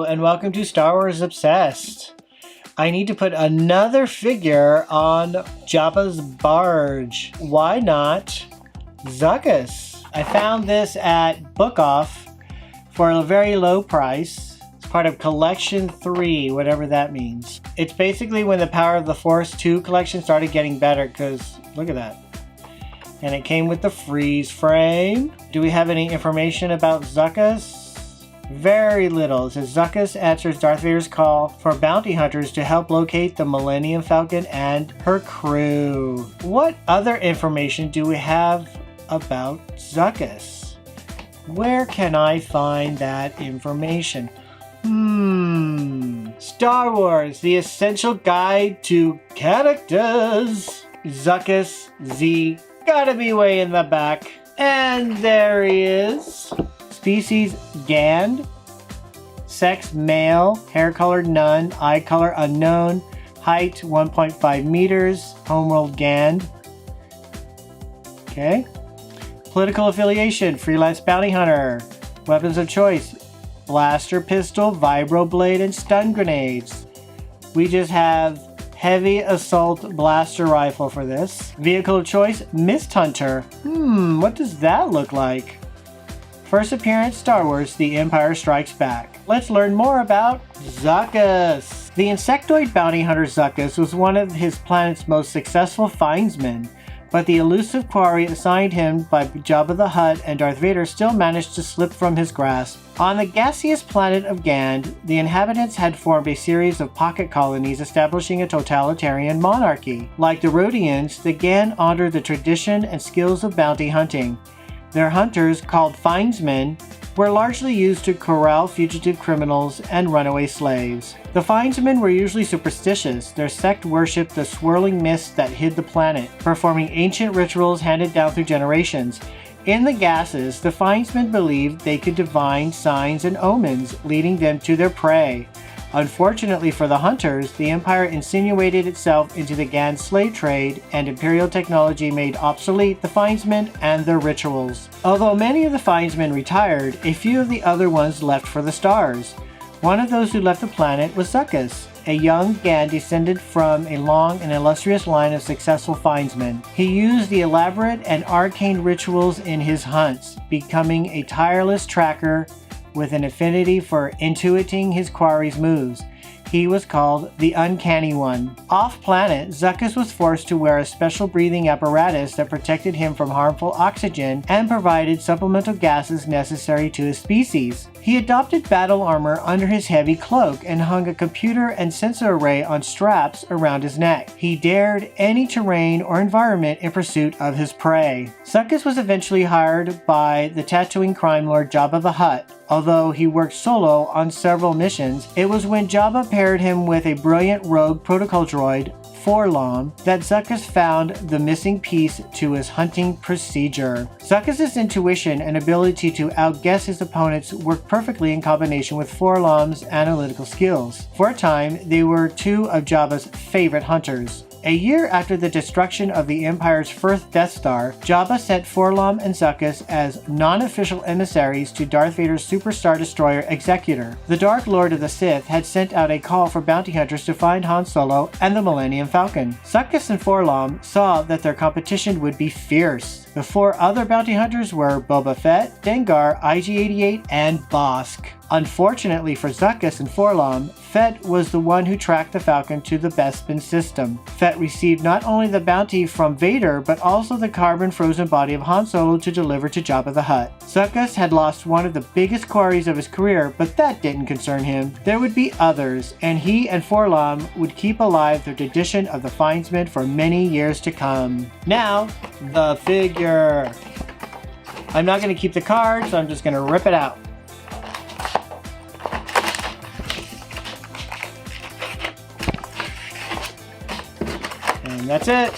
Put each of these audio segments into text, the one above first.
and welcome to Star Wars Obsessed. I need to put another figure on Jabba's barge. Why not Zuckuss? I found this at Book Off for a very low price. It's part of Collection 3, whatever that means. It's basically when the Power of the Force 2 collection started getting better, because look at that. And it came with the freeze frame. Do we have any information about Zuckuss? Very little. It says Zuckuss answers Darth Vader's call for bounty hunters to help locate the Millennium Falcon and her crew. What other information do we have about Zuckuss? Where can I find that information? Star Wars, the essential guide to characters. Zuckuss Z, gotta be way in the back. And there he is. Species Gand. Sex male. Hair color none. Eye color unknown. Height 1.5 meters. Homeworld Gand. Okay. Political affiliation. Freelance bounty hunter. Weapons of choice. Blaster pistol, vibroblade, and stun grenades. We just have heavy assault blaster rifle for this. Vehicle of choice, Mist Hunter. What does that look like? First appearance, Star Wars, The Empire Strikes Back. Let's learn more about Zuckuss. The insectoid bounty hunter Zuckuss was one of his planet's most successful findsmen, but the elusive quarry assigned him by Jabba the Hutt and Darth Vader still managed to slip from his grasp. On the gaseous planet of Gand, the inhabitants had formed a series of pocket colonies establishing a totalitarian monarchy. Like the Rhodians, the Gand honored the tradition and skills of bounty hunting. Their hunters, called findsmen, were largely used to corral fugitive criminals and runaway slaves. The findsmen were usually superstitious. Their sect worshipped the swirling mist that hid the planet, performing ancient rituals handed down through generations. In the gases, the findsmen believed they could divine signs and omens, leading them to their prey. Unfortunately for the hunters, the Empire insinuated itself into the Gand slave trade, and Imperial technology made obsolete the findsmen and their rituals. Although many of the findsmen retired, a few of the other ones left for the stars. One of those who left the planet was Zuckuss, a young Gand descended from a long and illustrious line of successful findsmen. He used the elaborate and arcane rituals in his hunts, becoming a tireless tracker with an affinity for intuiting his quarry's moves. He was called the Uncanny One. Off-planet, Zuckuss was forced to wear a special breathing apparatus that protected him from harmful oxygen and provided supplemental gases necessary to his species. He adopted battle armor under his heavy cloak and hung a computer and sensor array on straps around his neck. He dared any terrain or environment in pursuit of his prey. Zuckuss was eventually hired by the Tatooine crime lord Jabba the Hutt. Although he worked solo on several missions, it was when Jabba paired him with a brilliant rogue protocol droid, 4-LOM, that Zuckuss found the missing piece to his hunting procedure. Zuckuss's intuition and ability to outguess his opponents worked perfectly in combination with 4-LOM's analytical skills. For a time, they were two of Jabba's favorite hunters. A year after the destruction of the Empire's first Death Star, Jabba sent 4-LOM and Zuckuss as non-official emissaries to Darth Vader's Super Star Destroyer Executor. The Dark Lord of the Sith had sent out a call for bounty hunters to find Han Solo and the Millennium Falcon. Zuckuss and 4-LOM saw that their competition would be fierce. The four other bounty hunters were Boba Fett, Dengar, IG-88, and Bosk. Unfortunately for Zuckuss and 4-LOM, Fett was the one who tracked the Falcon to the Bespin system. Fett received not only the bounty from Vader, but also the carbon-frozen body of Han Solo to deliver to Jabba the Hutt. Zuckuss had lost one of the biggest quarries of his career, but that didn't concern him. There would be others, and he and 4-LOM would keep alive the tradition of the findsmen for many years to come. Now, the figure. I'm not going to keep the card, so I'm just going to rip it out. And that's it.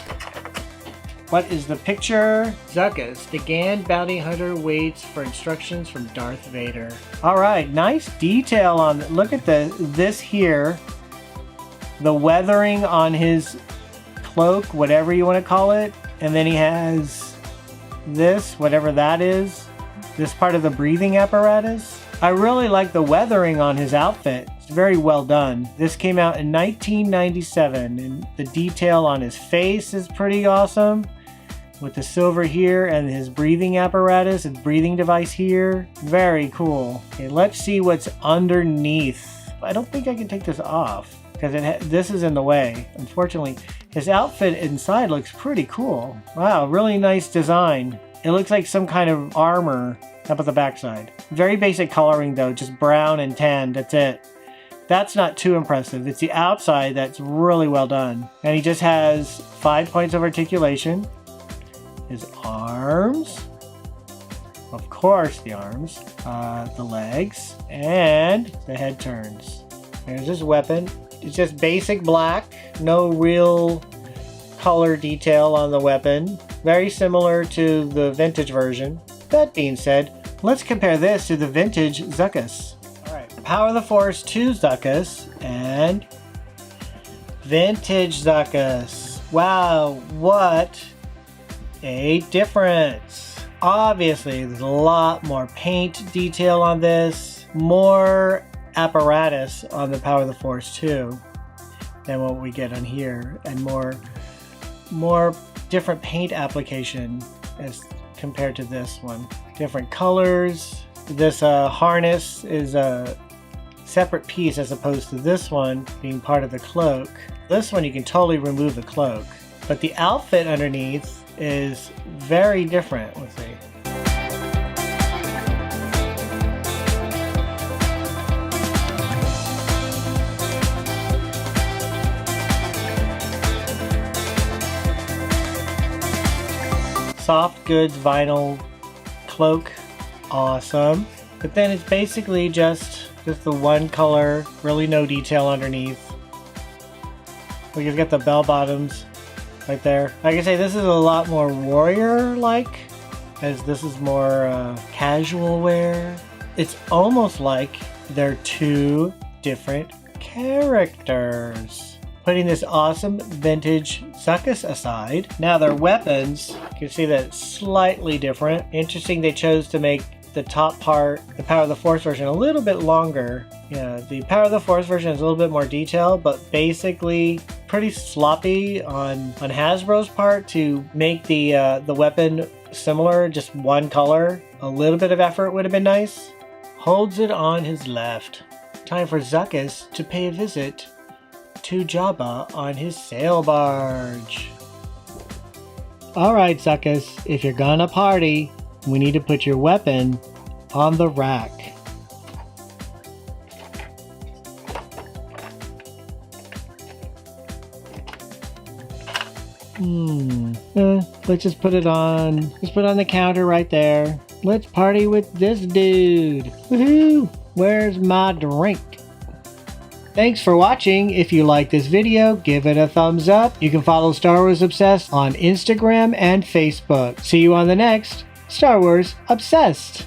What is the picture? Zuckuss, the Gand bounty hunter, waits for instructions from Darth Vader. Alright, nice detail on it. Look at this here. The weathering on his cloak, whatever you want to call it. And then he has this, whatever that is. This part of the breathing apparatus. I really like the weathering on his outfit. It's very well done. This came out in 1997, and the detail on his face is pretty awesome. With the silver here and his breathing apparatus, his breathing device here. Very cool. Okay, let's see what's underneath. I don't think I can take this off because this is in the way. Unfortunately, his outfit inside looks pretty cool. Wow, really nice design. It looks like some kind of armor up at the backside. Very basic coloring though, just brown and tan, that's it. That's not too impressive. It's the outside that's really well done. And he just has 5 points of articulation. His arms, of course the arms, the legs, and the head turns. There's his weapon. It's just basic black, no real color detail on the weapon. Very similar to the vintage version. That being said, let's compare this to the vintage Zuckuss. Alright, Power of the Force 2 Zuckuss and vintage Zuckuss. Wow, what a difference. Obviously, there's a lot more paint detail on this, more apparatus on the Power of the Force 2 than what we get on here, and more different paint application as compared to this one. Different colors. This harness is a separate piece as opposed to this one being part of the cloak. This one you can totally remove the cloak, but the outfit underneath is very different. Let's see. Soft goods vinyl cloak, awesome. But then it's basically just the one color, really no detail underneath. We've got the bell bottoms right there. Like I say, this is a lot more warrior-like, as this is more casual wear. It's almost like they're two different characters. Putting this awesome vintage Zuckuss aside, now their weapons, you can see that it's slightly different. Interesting they chose to make the top part, the Power of the Force version, a little bit longer. Yeah, the Power of the Force version is a little bit more detailed, but basically pretty sloppy on Hasbro's part to make the weapon similar, just one color. A little bit of effort would have been nice. Holds it on his left. Time for Zuckuss to pay a visit to Jabba on his sail barge. Alright Zuckuss, if you're gonna party, we need to put your weapon on the rack. Let's just put it on. Just put it on the counter right there. Let's party with this dude. Woohoo! Where's my drink? Thanks for watching. If you like this video, give it a thumbs up. You can follow Star Wars Obsessed on Instagram and Facebook. See you on the next Star Wars Obsessed.